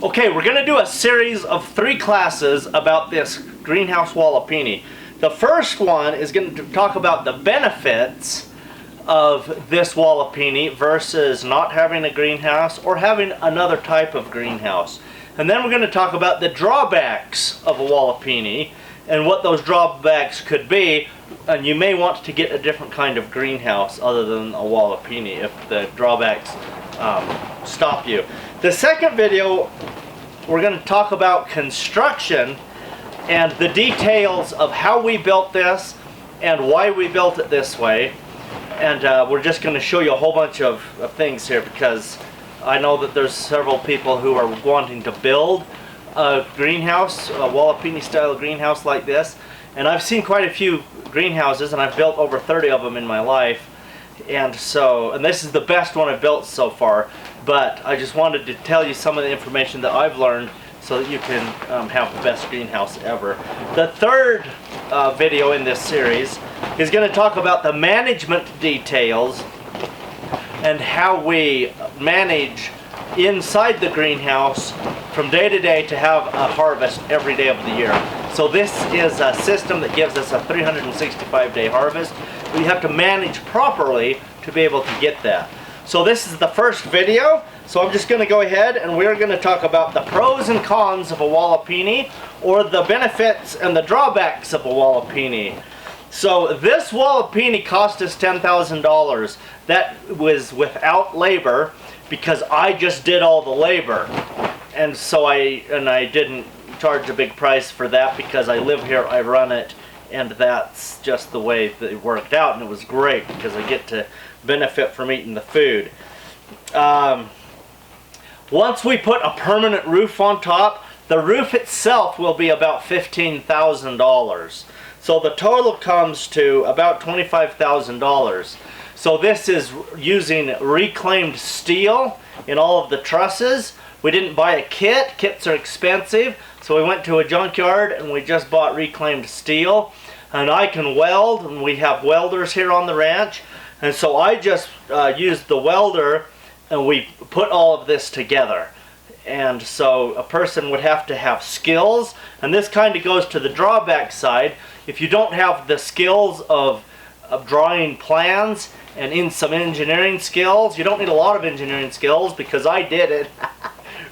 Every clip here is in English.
Okay, we're going to do a series of 3 classes about this greenhouse Walipini. The first one is going to talk about the benefits of this Walipini versus not having a greenhouse or having another type of greenhouse. And then we're going to talk about the drawbacks of a Walipini and what those drawbacks could be. And you may want to get a different kind of greenhouse other than a Walipini if the drawbacks stop you. The second video, we're going to talk about construction and the details of how we built this and why we built it this way. And we're just going to show you a whole bunch of things here because I know that there's several people who are wanting to build a greenhouse, a Walipini style greenhouse like this. And I've seen quite a few greenhouses, and I've built over 30 of them in my life. And this is the best one I've built so far. But I just wanted to tell you some of the information that I've learned so that you can have the best greenhouse ever. The third video in this series is going to talk about the management details and how we manage inside the greenhouse from day to day to have a harvest every day of the year. So this is a system that gives us a 365-day harvest. We have to manage properly to be able to get that. So this is the first video. So I'm just going to go ahead and we're going to talk about the pros and cons of a Walipini, or the benefits and the drawbacks of a Walipini. So this Walipini cost us $10,000. That was without labor because I just did all the labor. And so I didn't charge a big price for that because I live here, I run it, and that's just the way that it worked out, and it was great because I get to benefit from eating the food. Once we put a permanent roof on top, the roof itself will be about $15,000. So the total comes to about $25,000. So this is using reclaimed steel in all of the trusses. We didn't buy a kit. Kits are expensive. So we went to a junkyard and we just bought reclaimed steel. And I can weld, and we have welders here on the ranch. And so I just used the welder and we put all of this together. And so a person would have to have skills, and this kind of goes to the drawback side. If you don't have the skills of drawing plans and in some engineering skills, you don't need a lot of engineering skills because I did it.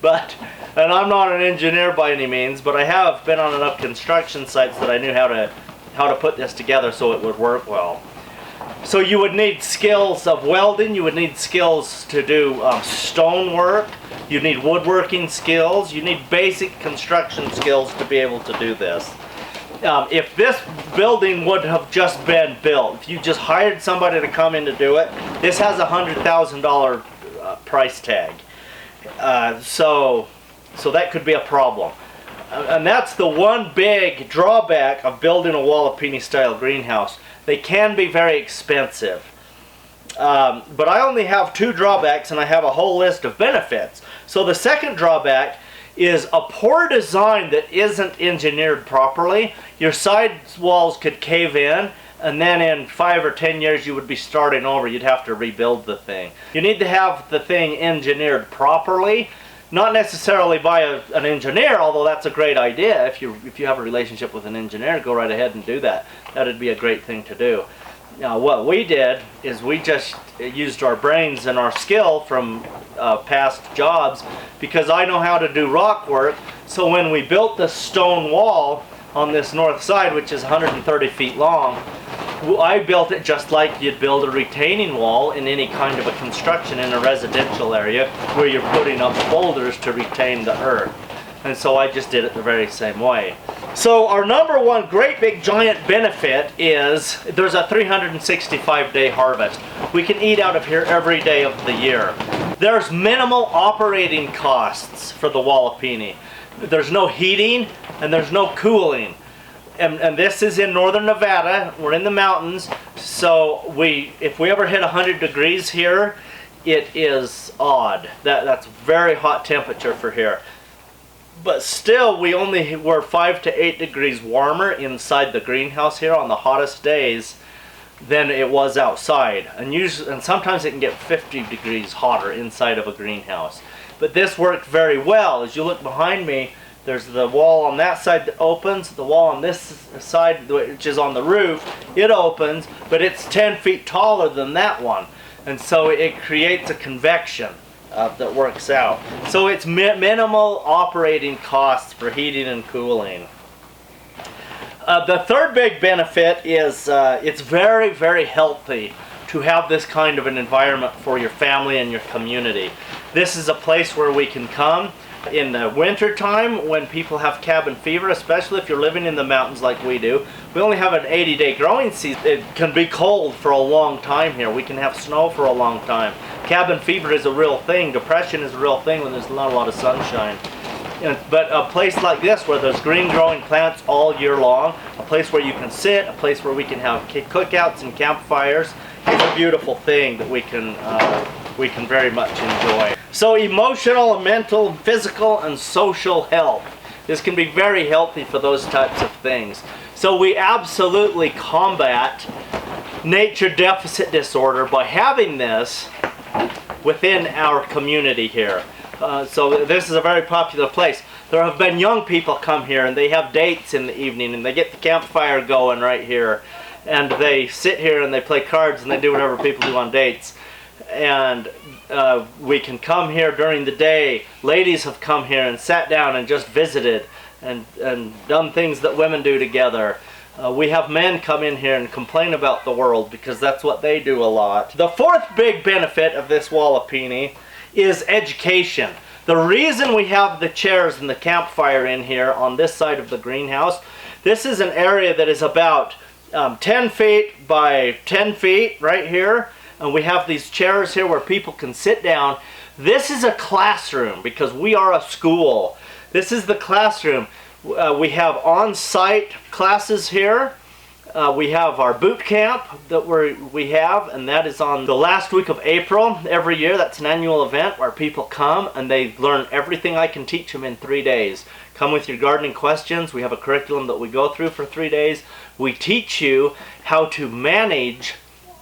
And I'm not an engineer by any means, but I have been on enough construction sites that I knew how to put this together so it would work well. So you would need skills of welding, you would need skills to do stone work, you need woodworking skills, you need basic construction skills to be able to do this. If this building would have just been built, if you just hired somebody to come in to do it, this has a $100,000 price tag. So that could be a problem. And that's the one big drawback of building a Walipini style greenhouse. They can be very expensive. But I only have 2 drawbacks and I have a whole list of benefits. So the second drawback is a poor design that isn't engineered properly. Your side walls could cave in, and then in 5 or 10 years you would be starting over. You'd have to rebuild the thing. You need to have the thing engineered properly. Not necessarily by an engineer, although that's a great idea. If you have a relationship with an engineer, go right ahead and do that. That'd be a great thing to do. Now, what we did is we just used our brains and our skill from past jobs, because I know how to do rock work. So when we built the stone wall on this north side, which is 130 feet long, I built it just like you'd build a retaining wall in any kind of a construction in a residential area where you're putting up boulders to retain the earth. And so I just did it the very same way. So our number one great big giant benefit is there's a 365-day harvest. We can eat out of here every day of the year. There's minimal operating costs for the Walipini. There's no heating and there's no cooling. And this is in northern Nevada. We're in the mountains, so if we ever hit 100 degrees here, it is odd. That's very hot temperature for here. But still, we're 5 to 8 degrees warmer inside the greenhouse here on the hottest days than it was outside. And sometimes it can get 50 degrees hotter inside of a greenhouse. but this worked very well. As you look behind me, there's the wall on that side that opens, the wall on this side, which is on the roof, it opens, but it's 10 feet taller than that one. And so it creates a convection that works out. So it's minimal operating costs for heating and cooling. The third big benefit is it's very, very healthy to have this kind of an environment for your family and your community. This is a place where we can come in the winter time when people have cabin fever, especially if you're living in the mountains like we do. We only have an 80-day growing season. It can be cold for a long time here. We can have snow for a long time. Cabin fever is a real thing. Depression is a real thing when there's not a lot of sunshine. But a place like this where there's green growing plants all year long, a place where you can sit, a place where we can have cookouts and campfires, it's a beautiful thing that we can very much enjoy. So emotional, mental, physical, and social health. This can be very healthy for those types of things. So we absolutely combat nature deficit disorder by having this within our community here. So this is a very popular place. There have been young people come here and they have dates in the evening and they get the campfire going right here. And they sit here and they play cards and they do whatever people do on dates. And we can come here during the day. Ladies have come here and sat down and just visited and done things that women do together. We have men come in here and complain about the world because that's what they do a lot. The fourth big benefit of this Walipini is education. The reason we have the chairs and the campfire in here on this side of the greenhouse, this is an area that is about 10 feet by 10 feet right here. And we have these chairs here where people can sit down. This is a classroom because we are a school. This is the classroom. We have on-site classes here. We have our boot camp that we have, and that is on the last week of April every year. That's an annual event where people come and they learn everything I can teach them in 3 days. Come with your gardening questions. We have a curriculum that we go through for 3 days. We teach you how to manage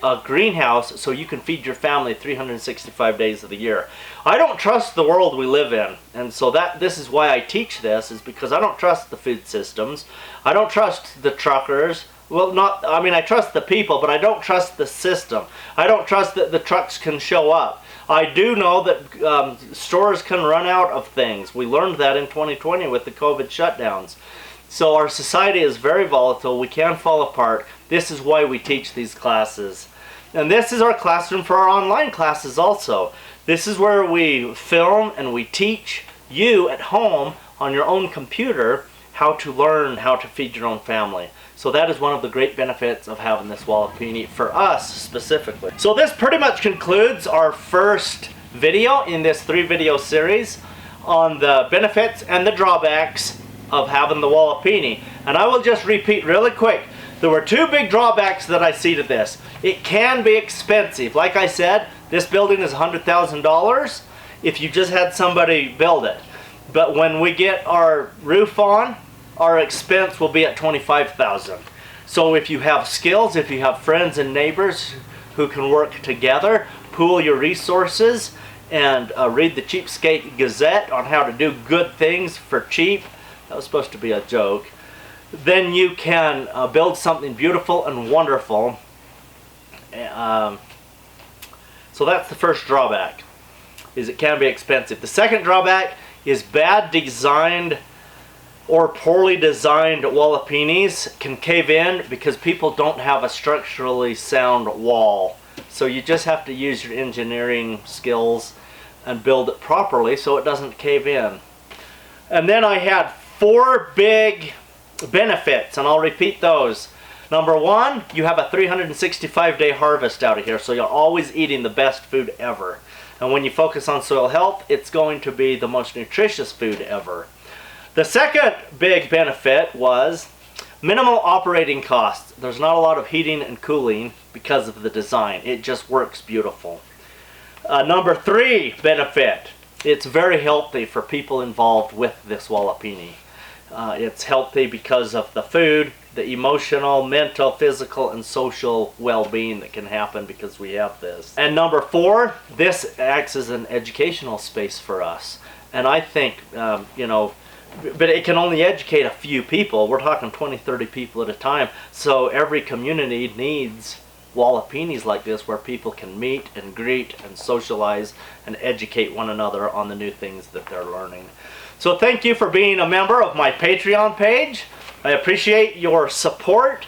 a greenhouse so you can feed your family 365 days of the year. I don't trust the world we live in, and so this is why I teach this, is because I don't trust the food systems. I don't trust the truckers. Well, I trust the people, but I don't trust the system. I don't trust that the trucks can show up. I do know that stores can run out of things. We learned that in 2020 with the COVID shutdowns. So our society is very volatile. We can fall apart. This is why we teach these classes. And this is our classroom for our online classes also. This is where we film and we teach you at home on your own computer how to learn how to feed your own family. So that is one of the great benefits of having this Walipini for us specifically. So this pretty much concludes our first video in this 3-video series on the benefits and the drawbacks of having the Walipini. And I will just repeat really quick. There were 2 big drawbacks that I see to this. It can be expensive. Like I said, this building is $100,000 if you just had somebody build it. But when we get our roof on, our expense will be at $25,000. So if you have skills, if you have friends and neighbors who can work together, pool your resources, and read the Cheapskate Gazette on how to do good things for cheap, that was supposed to be a joke, then you can build something beautiful and wonderful. So that's the first drawback, is it can be expensive. The second drawback is bad designed or poorly designed Walipinis can cave in because people don't have a structurally sound wall. So you just have to use your engineering skills and build it properly so it doesn't cave in. And then I had 4 big benefits, and I'll repeat those. Number 1, you have a 365-day harvest out of here, so you're always eating the best food ever. And when you focus on soil health, it's going to be the most nutritious food ever. The second big benefit was minimal operating costs. There's not a lot of heating and cooling because of the design. It just works beautiful. Number 3 benefit, it's very healthy for people involved with this Walipini. It's healthy because of the food, the emotional, mental, physical, and social well-being that can happen because we have this. And number 4, this acts as an educational space for us. And I think, you know, but it can only educate a few people. We're talking 20, 30 people at a time. So every community needs Walipinis like this where people can meet and greet and socialize and educate one another on the new things that they're learning. So thank you for being a member of my Patreon page. I appreciate your support.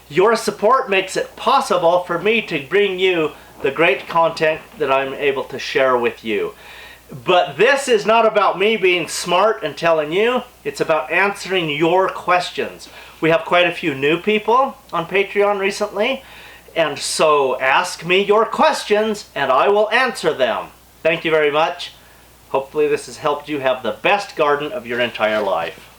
Your support makes it possible for me to bring you the great content that I'm able to share with you. But this is not about me being smart and telling you. It's about answering your questions. We have quite a few new people on Patreon recently. And so ask me your questions and I will answer them. Thank you very much. Hopefully this has helped you have the best garden of your entire life.